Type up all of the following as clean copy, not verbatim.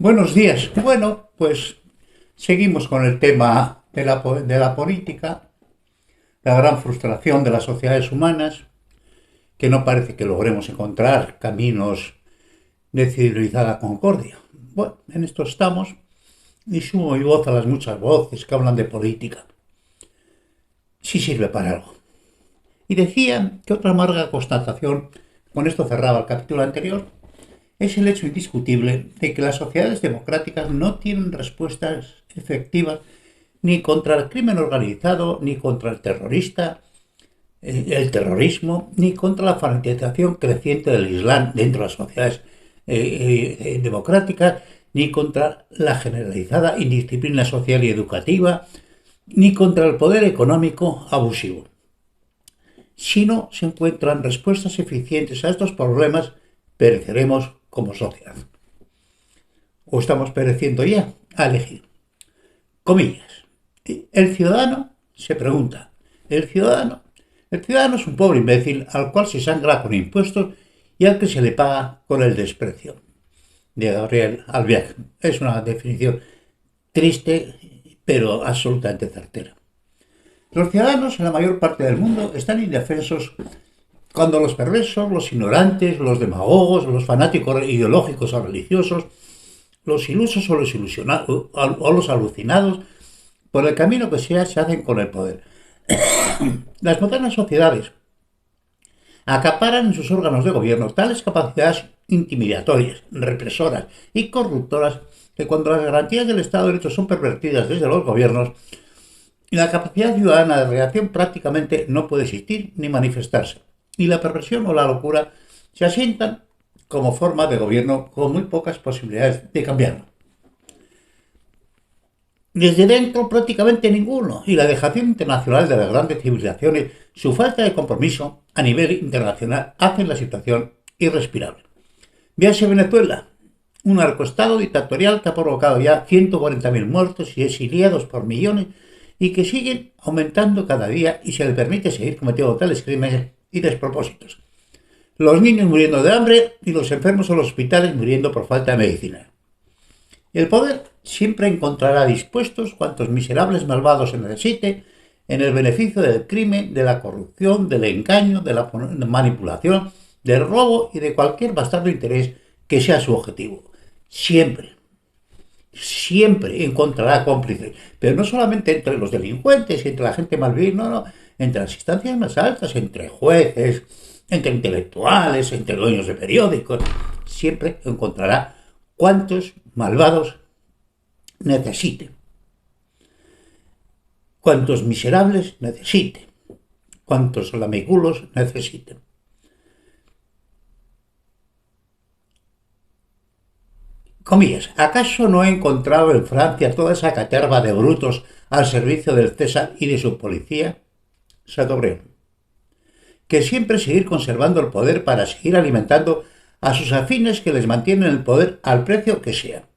Buenos días. Bueno, pues seguimos con el tema de la política, la gran frustración de las sociedades humanas, que no parece que logremos encontrar caminos de civilizada concordia. Bueno, en esto estamos y sumo mi voz a las muchas voces que hablan de política. Sí sirve para algo. Y decían que otra amarga constatación, con esto cerraba el capítulo anterior, es el hecho indiscutible de que las sociedades democráticas no tienen respuestas efectivas ni contra el crimen organizado, ni contra el terrorismo, ni contra la fanatización creciente del Islam dentro de las sociedades democráticas, ni contra la generalizada indisciplina social y educativa, ni contra el poder económico abusivo. Si no se encuentran respuestas eficientes a estos problemas, pereceremos como sociedad. O estamos pereciendo ya a elegir. Comillas. El ciudadano se pregunta. El ciudadano es un pobre imbécil al cual se sangra con impuestos y al que se le paga con el desprecio. De Gabriel Albiac. Es una definición triste, pero absolutamente certera. Los ciudadanos en la mayor parte del mundo están indefensos cuando los perversos, los ignorantes, los demagogos, los fanáticos ideológicos o religiosos, los ilusos o los ilusionados o los alucinados, por el camino que sea, se hacen con el poder. Las modernas sociedades acaparan en sus órganos de gobierno tales capacidades intimidatorias, represoras y corruptoras que cuando las garantías del Estado de Derecho son pervertidas desde los gobiernos, la capacidad ciudadana de reacción prácticamente no puede existir ni manifestarse. Y la perversión o la locura se asientan como forma de gobierno con muy pocas posibilidades de cambiarlo. Desde dentro prácticamente ninguno, y la dejación internacional de las grandes civilizaciones, su falta de compromiso a nivel internacional, hacen la situación irrespirable. Véase Venezuela, un narcoestado dictatorial que ha provocado ya 140.000 muertos y exiliados por millones y que siguen aumentando cada día y se le permite seguir cometiendo tales crímenes y despropósitos. Los niños muriendo de hambre y los enfermos en los hospitales muriendo por falta de medicina. El poder siempre encontrará dispuestos cuantos miserables malvados se necesite en el beneficio del crimen, de la corrupción, del engaño, de la manipulación, del robo y de cualquier bastardo interés que sea su objetivo. Siempre encontrará cómplices, pero no solamente entre los delincuentes y entre la gente malvivir, no, entre las instancias más altas, entre jueces, entre intelectuales, entre dueños de periódicos, siempre encontrará cuantos malvados necesite, cuantos miserables necesite, cuantos lamigulos necesiten. Comillas, ¿acaso no he encontrado en Francia toda esa caterva de brutos al servicio del César y de su policía? Chateaubriand. Que siempre seguir conservando el poder para seguir alimentando a sus afines que les mantienen el poder al precio que sea.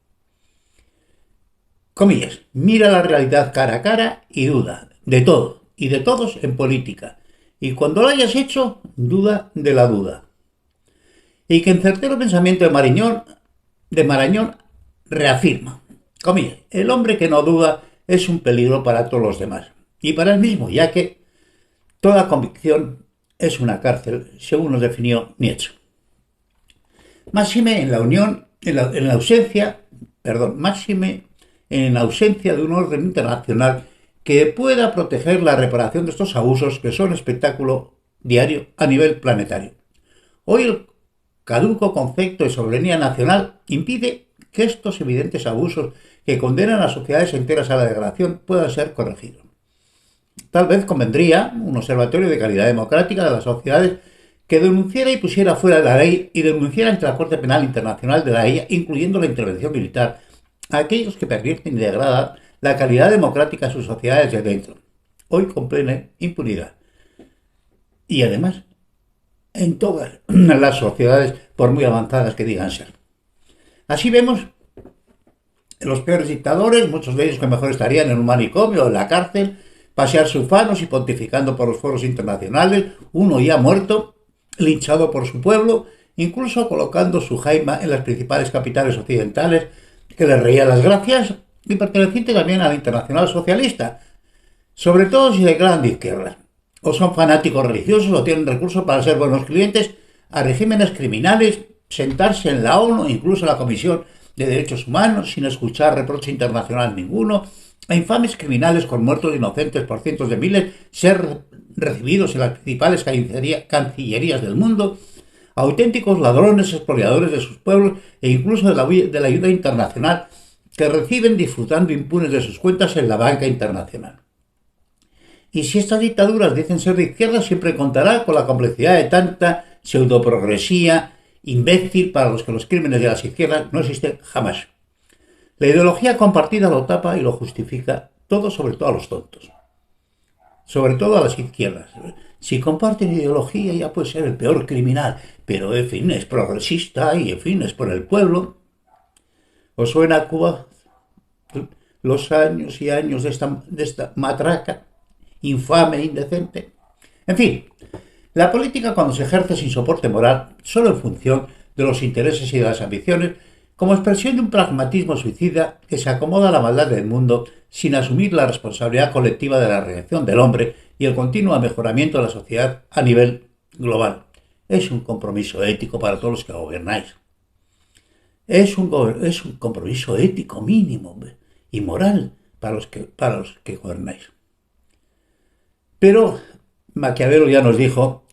Comillas, mira la realidad cara a cara y duda de todo y de todos en política. Y cuando lo hayas hecho, duda de la duda. Y que en certero pensamiento de Marañón reafirma, comillas, el hombre que no duda es un peligro para todos los demás y para él mismo, ya que toda convicción es una cárcel, según nos definió Nietzsche. Máxime en la ausencia de un orden internacional que pueda proteger la reparación de estos abusos que son espectáculo diario a nivel planetario. Hoy el caduco concepto de soberanía nacional impide que estos evidentes abusos que condenan a sociedades enteras a la degradación puedan ser corregidos. Tal vez convendría un observatorio de calidad democrática de las sociedades que denunciara y pusiera fuera de la ley y denunciara ante la Corte Penal Internacional de la Haya, incluyendo la intervención militar, a aquellos que pervierten y degradan la calidad democrática de sus sociedades de dentro, hoy con plena impunidad. Y además, en todas las sociedades, por muy avanzadas que digan ser. Así vemos los peores dictadores, muchos de ellos que mejor estarían en un manicomio o en la cárcel, pasearse ufanos y pontificando por los foros internacionales, uno ya muerto, linchado por su pueblo, incluso colocando su jaima en las principales capitales occidentales, que le reía las gracias y perteneciente también a la Internacional Socialista, sobre todo si declaran de izquierda. O son fanáticos religiosos o tienen recursos para ser buenos clientes a regímenes criminales, sentarse en la ONU, incluso en la Comisión de Derechos Humanos, sin escuchar reproche internacional ninguno, a infames criminales con muertos inocentes por cientos de miles ser recibidos en las principales cancillerías del mundo, a auténticos ladrones expoliadores de sus pueblos e incluso de la ayuda internacional que reciben disfrutando impunes de sus cuentas en la banca internacional. Y si estas dictaduras dicen ser de izquierda, siempre contará con la complicidad de tanta pseudoprogresía imbécil para los que los crímenes de las izquierdas no existen jamás. La ideología compartida lo tapa y lo justifica todo, sobre todo a los tontos. Sobre todo a las izquierdas. Si comparten ideología ya puede ser el peor criminal, pero en fin, es progresista y en fin, es por el pueblo. ¿Os suena a Cuba los años y años de esta matraca infame e indecente? En fin, la política cuando se ejerce sin soporte moral, solo en función de los intereses y de las ambiciones, como expresión de un pragmatismo suicida que se acomoda a la maldad del mundo sin asumir la responsabilidad colectiva de la reacción del hombre y el continuo mejoramiento de la sociedad a nivel global. Es un compromiso ético para todos los que gobernáis. Es un compromiso ético mínimo y moral para los que gobernáis. Pero Maquiavelo ya nos dijo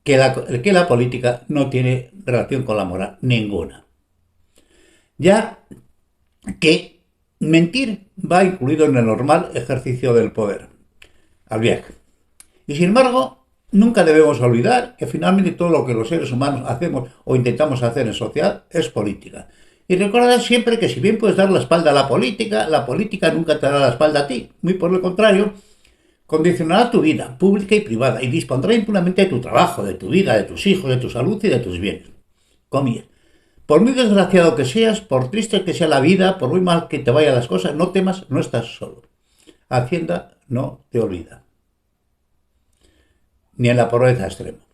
que la política no tiene relación con la moral ninguna. Ya que mentir va incluido en el normal ejercicio del poder. Albiac. Y sin embargo, nunca debemos olvidar que finalmente todo lo que los seres humanos hacemos o intentamos hacer en sociedad es política. Y recordad siempre que si bien puedes dar la espalda a la política nunca te dará la espalda a ti. Muy por el contrario, condicionará tu vida pública y privada y dispondrá impunemente de tu trabajo, de tu vida, de tus hijos, de tu salud y de tus bienes. Comillas. Por muy desgraciado que seas, por triste que sea la vida, por muy mal que te vayan las cosas, no temas, no estás solo. Hacienda no te olvida. Ni en la pobreza extrema.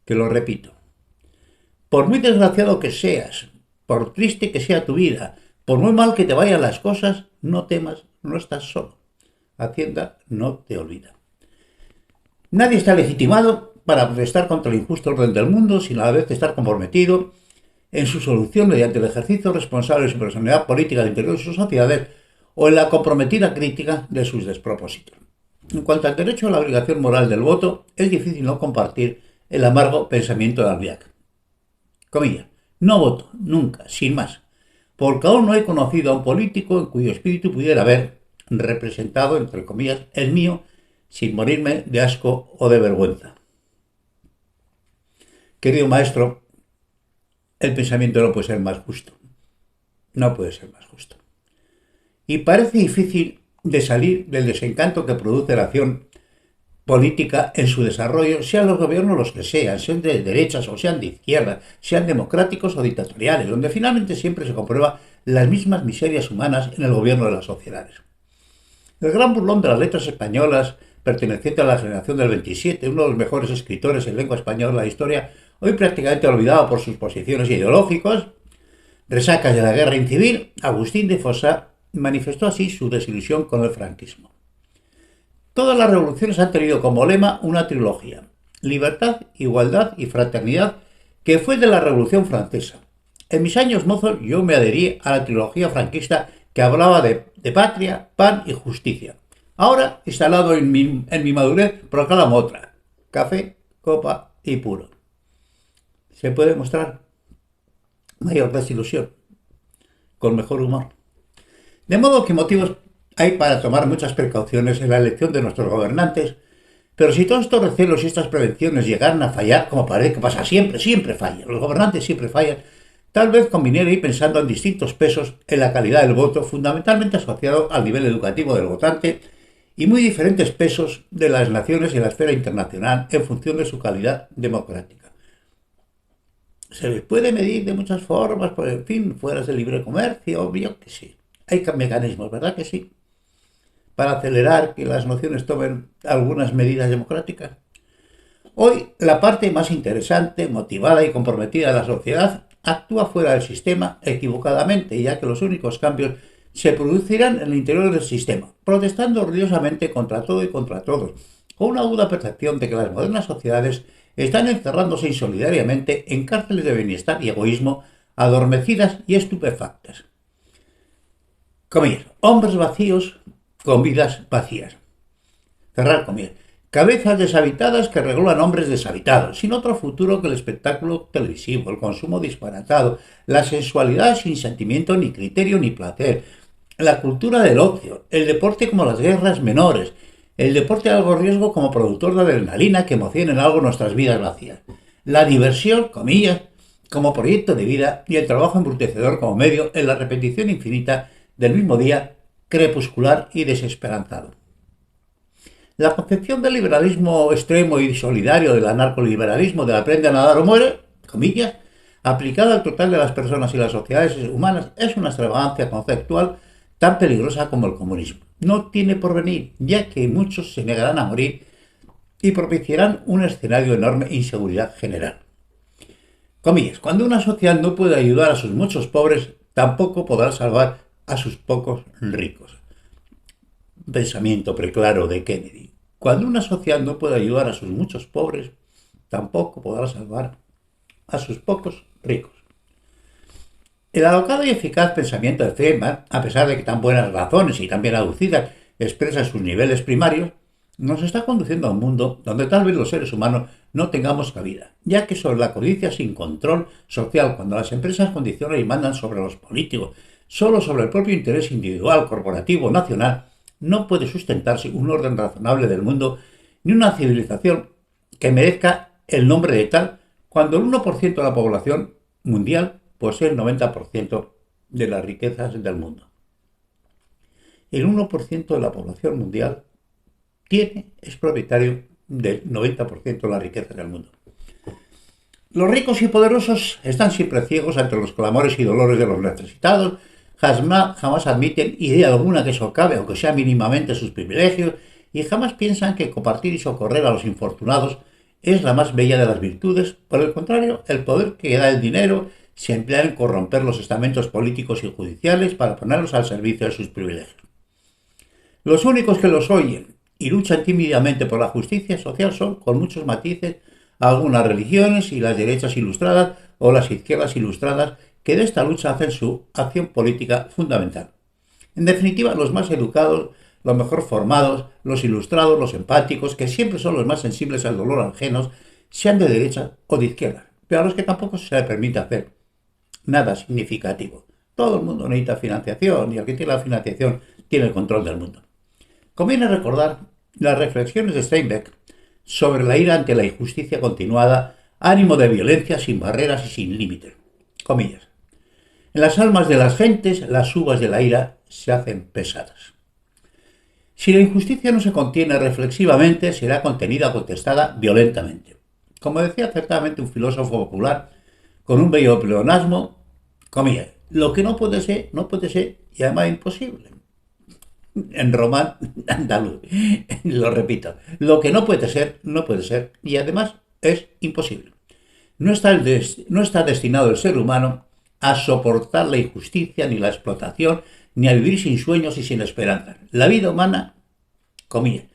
Que lo repito. Por muy desgraciado que seas, por triste que sea tu vida, por muy mal que te vayan las cosas, no temas, no estás solo. Hacienda no te olvida. Nadie está legitimado para protestar contra el injusto orden del mundo, sino a la vez estar comprometido en su solución mediante el ejercicio responsable de su personalidad política al interior de sus sociedades o en la comprometida crítica de sus despropósitos. En cuanto al derecho a la obligación moral del voto, es difícil no compartir el amargo pensamiento de Albiac. Comilla, no voto, nunca, sin más, porque aún no he conocido a un político en cuyo espíritu pudiera haber representado, entre comillas, el mío, sin morirme de asco o de vergüenza. Querido maestro, el pensamiento no puede ser más justo. No puede ser más justo. Y parece difícil de salir del desencanto que produce la acción política en su desarrollo, sean los gobiernos los que sean de derechas o sean de izquierda, sean democráticos o dictatoriales, donde finalmente siempre se comprueba las mismas miserias humanas en el gobierno de las sociedades. El gran burlón de las letras españolas, perteneciente a la generación del 27, uno de los mejores escritores en lengua española de la historia, hoy prácticamente olvidado por sus posiciones ideológicas, resacas de la guerra incivil, Agustín de Fossat manifestó así su desilusión con el franquismo. Todas las revoluciones han tenido como lema una trilogía: libertad, igualdad y fraternidad, que fue de la Revolución Francesa. En mis años mozos yo me adherí a la trilogía franquista que hablaba de patria, pan y justicia. Ahora, instalado en mi madurez, proclamo otra: café, copa y puro. ¿Se puede mostrar mayor desilusión? Con mejor humor. De modo que motivos hay para tomar muchas precauciones en la elección de nuestros gobernantes, pero si todos estos recelos y estas prevenciones llegaran a fallar, como parece que pasa siempre falla, los gobernantes siempre fallan, tal vez conviniera ir pensando en distintos pesos en la calidad del voto, fundamentalmente asociado al nivel educativo del votante, y muy diferentes pesos de las naciones y la esfera internacional en función de su calidad democrática. Se les puede medir de muchas formas, por en fin, fueras del libre comercio, obvio que sí. Hay mecanismos, ¿verdad que sí?, para acelerar que las naciones tomen algunas medidas democráticas. Hoy, la parte más interesante, motivada y comprometida de la sociedad actúa fuera del sistema equivocadamente, ya que los únicos cambios se producirán en el interior del sistema, protestando orgullosamente contra todo y contra todos, con una aguda percepción de que las modernas sociedades están encerrándose insolidariamente en cárceles de bienestar y egoísmo, adormecidas y estupefactas. Comillas, hombres vacíos con vidas vacías. Cerrar comillas. Cabezas deshabitadas que regulan hombres deshabitados, sin otro futuro que el espectáculo televisivo, el consumo disparatado, la sensualidad sin sentimiento ni criterio ni placer, la cultura del ocio, el deporte como las guerras menores, el deporte de alto riesgo como productor de adrenalina que emociona en algo nuestras vidas vacías, la diversión, comillas, como proyecto de vida y el trabajo embrutecedor como medio en la repetición infinita del mismo día crepuscular y desesperanzado. La concepción del liberalismo extremo y solidario, del anarcoliberalismo, del aprende a nadar o muere, comillas, aplicada al total de las personas y las sociedades humanas, es una extravagancia conceptual tan peligrosa como el comunismo. No tiene porvenir, ya que muchos se negarán a morir y propiciarán un escenario de enorme inseguridad general. Comillas, cuando una sociedad no puede ayudar a sus muchos pobres, tampoco podrá salvar a sus pocos ricos. Pensamiento preclaro de Kennedy. Cuando una sociedad no puede ayudar a sus muchos pobres, tampoco podrá salvar a sus pocos ricos. El alocado y eficaz pensamiento de Feynman, a pesar de que tan buenas razones y tan bien aducidas expresa sus niveles primarios, nos está conduciendo a un mundo donde tal vez los seres humanos no tengamos cabida, ya que sobre la codicia sin control social, cuando las empresas condicionan y mandan sobre los políticos, solo sobre el propio interés individual, corporativo, nacional, no puede sustentarse un orden razonable del mundo ni una civilización que merezca el nombre de tal, cuando el 1% de la población mundial posee el 90% de las riquezas del mundo. El 1% de la población mundial es propietario del 90% de las riquezas del mundo. Los ricos y poderosos están siempre ciegos ante los clamores y dolores de los necesitados, jamás admiten idea alguna que socave, aunque sea mínimamente, sus privilegios, y jamás piensan que compartir y socorrer a los infortunados es la más bella de las virtudes. Por el contrario, el poder que da el dinero se emplea en corromper los estamentos políticos y judiciales para ponerlos al servicio de sus privilegios. Los únicos que los oyen y luchan tímidamente por la justicia social son, con muchos matices, algunas religiones y las derechas ilustradas o las izquierdas ilustradas, que de esta lucha hacen su acción política fundamental. En definitiva, los más educados, los mejor formados, los ilustrados, los empáticos, que siempre son los más sensibles al dolor ajenos, sean de derecha o de izquierda, pero a los que tampoco se les permite hacer nada significativo. Todo el mundo necesita financiación y el que tiene la financiación tiene el control del mundo. Conviene recordar las reflexiones de Steinbeck sobre la ira ante la injusticia continuada, ánimo de violencia sin barreras y sin límites. Comillas. En las almas de las gentes, las uvas de la ira se hacen pesadas. Si la injusticia no se contiene reflexivamente, será contenida o contestada violentamente. Como decía acertadamente un filósofo popular, con un bello pleonasmo, comillas, lo que no puede ser, y además imposible. En román andaluz, lo repito, lo que no puede ser, y además es imposible. No está destinado el ser humano a soportar la injusticia, ni la explotación, ni a vivir sin sueños y sin esperanzas. La vida humana, comillas,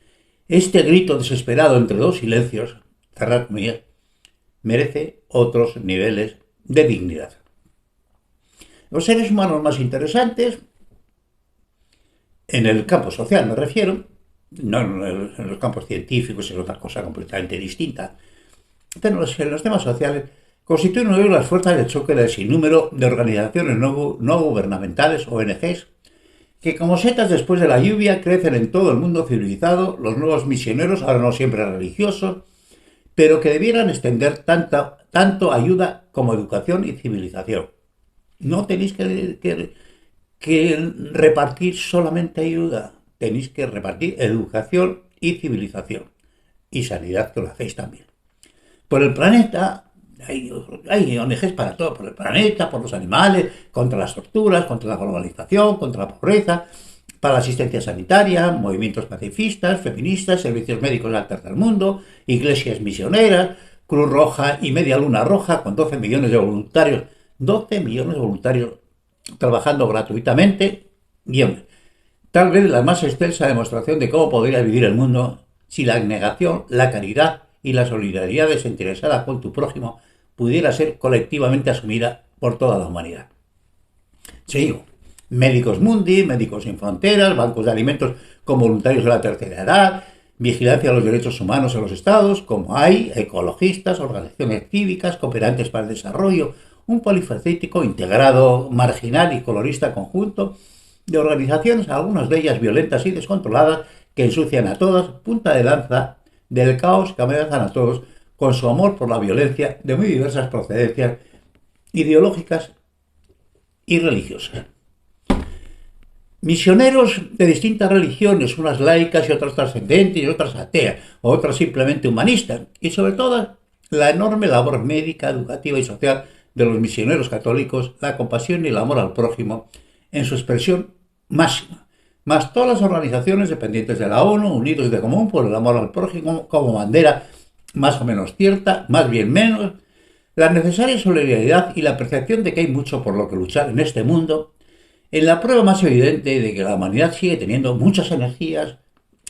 este grito desesperado entre dos silencios, cerrar comillas, merece otros niveles de dignidad. Los seres humanos más interesantes, en el campo social me refiero, no en los campos científicos, es otra cosa completamente distinta, pero en los temas sociales, constituyen hoy las fuerzas de choque del sinnúmero de organizaciones no gubernamentales, ONGs, que como setas después de la lluvia crecen en todo el mundo civilizado, los nuevos misioneros, ahora no siempre religiosos, pero que debieran extender tanto ayuda como educación y civilización. No tenéis que repartir solamente ayuda, tenéis que repartir educación y civilización, y sanidad, que lo hacéis también. Por el planeta, hay ONGs para todo, por el planeta, por los animales, contra las torturas, contra la globalización, contra la pobreza, para la asistencia sanitaria, movimientos pacifistas, feministas, servicios médicos del tercer mundo, iglesias misioneras, Cruz Roja y Media Luna Roja, con 12 millones de voluntarios 12 millones de voluntarios trabajando gratuitamente y, hombre, tal vez la más extensa demostración de cómo podría vivir el mundo si la abnegación, la caridad y la solidaridad desinteresada con tu prójimo pudiera ser colectivamente asumida por toda la humanidad. Sigo. Médicos Mundi, Médicos Sin Fronteras, bancos de alimentos con voluntarios de la tercera edad, vigilancia de los derechos humanos en los estados, como hay ecologistas, organizaciones cívicas, cooperantes para el desarrollo, un polifacético, integrado, marginal y colorista conjunto de organizaciones, algunas de ellas violentas y descontroladas, que ensucian a todas, punta de lanza del caos que amenazan a todos con su amor por la violencia de muy diversas procedencias ideológicas y religiosas. Misioneros de distintas religiones, unas laicas y otras trascendentes y otras ateas, otras simplemente humanistas, y sobre todo la enorme labor médica, educativa y social de los misioneros católicos, la compasión y el amor al prójimo en su expresión máxima, más todas las organizaciones dependientes de la ONU, unidos de común por el amor al prójimo como bandera más o menos cierta, más bien menos, la necesaria solidaridad y la percepción de que hay mucho por lo que luchar en este mundo, en la prueba más evidente de que la humanidad sigue teniendo muchas energías,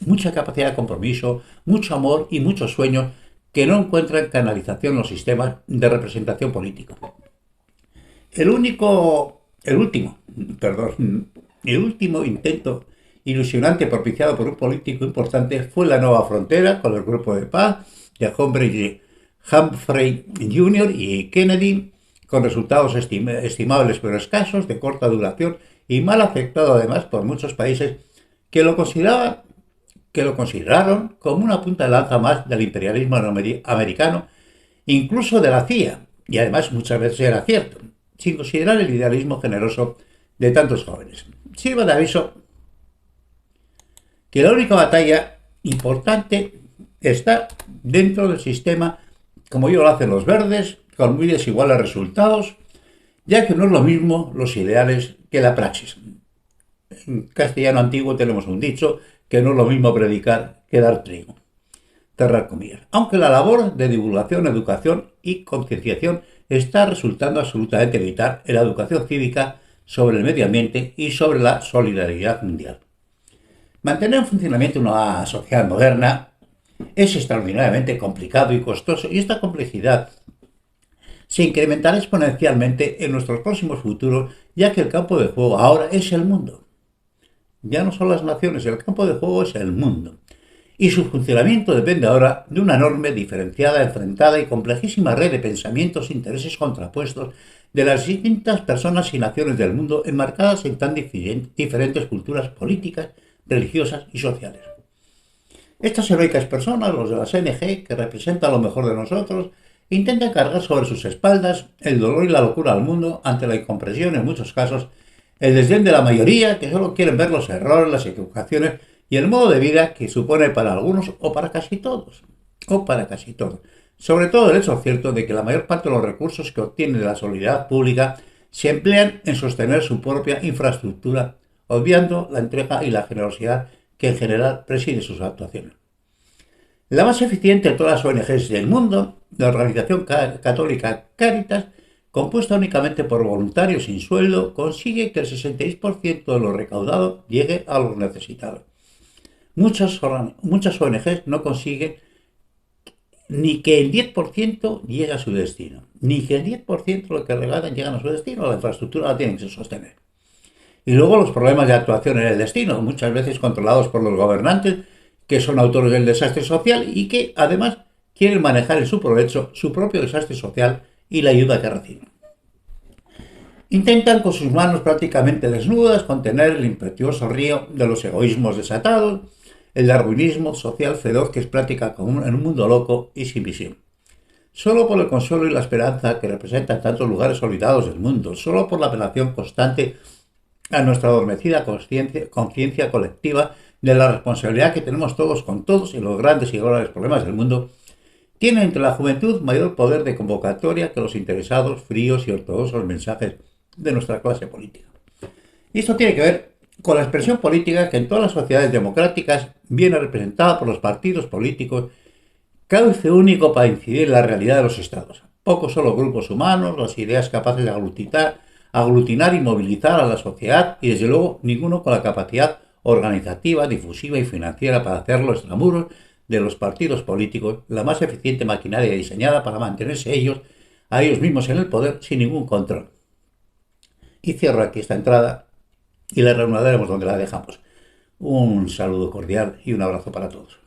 mucha capacidad de compromiso, mucho amor y muchos sueños que no encuentran canalización en los sistemas de representación política. El último intento ilusionante propiciado por un político importante fue la Nueva Frontera con el Grupo de Paz de Humphrey Jr. y Kennedy, con resultados estimables pero escasos, de corta duración y mal aceptado además por muchos países que lo consideraron como una punta de lanza más del imperialismo americano, incluso de la CIA, y además muchas veces era cierto, sin considerar el idealismo generoso de tantos jóvenes. Sirva de aviso que la única batalla importante está dentro del sistema, como yo lo hacen los verdes, con muy desiguales resultados, ya que no es lo mismo los ideales que la praxis. En castellano antiguo tenemos un dicho que no es lo mismo predicar que dar trigo. Cerrar comillas. Aunque la labor de divulgación, educación y concienciación está resultando absolutamente vital en la educación cívica sobre el medio ambiente y sobre la solidaridad mundial. Mantener en funcionamiento una sociedad moderna es extraordinariamente complicado y costoso, y esta complejidad se incrementará exponencialmente en nuestros próximos futuros, ya que el campo de juego ahora es el mundo. Ya no son las naciones, el campo de juego es el mundo. Y su funcionamiento depende ahora de una enorme, diferenciada, enfrentada y complejísima red de pensamientos e intereses contrapuestos de las distintas personas y naciones del mundo enmarcadas en tan diferentes culturas políticas, religiosas y sociales. Estas heroicas personas, los de las ONG, que representan lo mejor de nosotros, intentan cargar sobre sus espaldas el dolor y la locura al mundo ante la incomprensión, en muchos casos, el desdén de la mayoría, que solo quieren ver los errores, las equivocaciones y el modo de vida que supone para algunos o para casi todos. Sobre todo el hecho cierto de que la mayor parte de los recursos que obtienen de la solidaridad pública se emplean en sostener su propia infraestructura, obviando la entrega y la generosidad que en general preside sus actuaciones. La más eficiente de todas las ONGs del mundo, la organización católica Cáritas, compuesta únicamente por voluntarios sin sueldo, consigue que el 66% de lo recaudado llegue a los necesitados. Muchas ONGs no consiguen ni que el 10% llegue a su destino, ni que el 10% de lo que regalan llegan a su destino, la infraestructura la tienen que sostener. Y luego los problemas de actuación en el destino, muchas veces controlados por los gobernantes, que son autores del desastre social y que además quieren manejar en su provecho su propio desastre social y la ayuda que reciben. Intentan con sus manos prácticamente desnudas contener el impetuoso río de los egoísmos desatados, el darwinismo social feroz que es práctica común en un mundo loco y sin visión. Solo por el consuelo y la esperanza que representan tantos lugares olvidados del mundo, solo por la apelación constante a nuestra adormecida conciencia colectiva de la responsabilidad que tenemos todos con todos en los grandes y graves problemas del mundo, tiene entre la juventud mayor poder de convocatoria que los interesados, fríos y ortodoxos mensajes de nuestra clase política. Y esto tiene que ver con la expresión política que en todas las sociedades democráticas viene representada por los partidos políticos, cauce único para incidir en la realidad de los estados. Pocos son los grupos humanos, las ideas capaces de aglutinar y movilizar a la sociedad y desde luego ninguno con la capacidad organizativa, difusiva y financiera para hacerlo extramuros de los partidos políticos, la más eficiente maquinaria diseñada para mantenerse a ellos mismos en el poder sin ningún control. Y cierro aquí esta entrada y la reanudaremos donde la dejamos. Un saludo cordial y un abrazo para todos.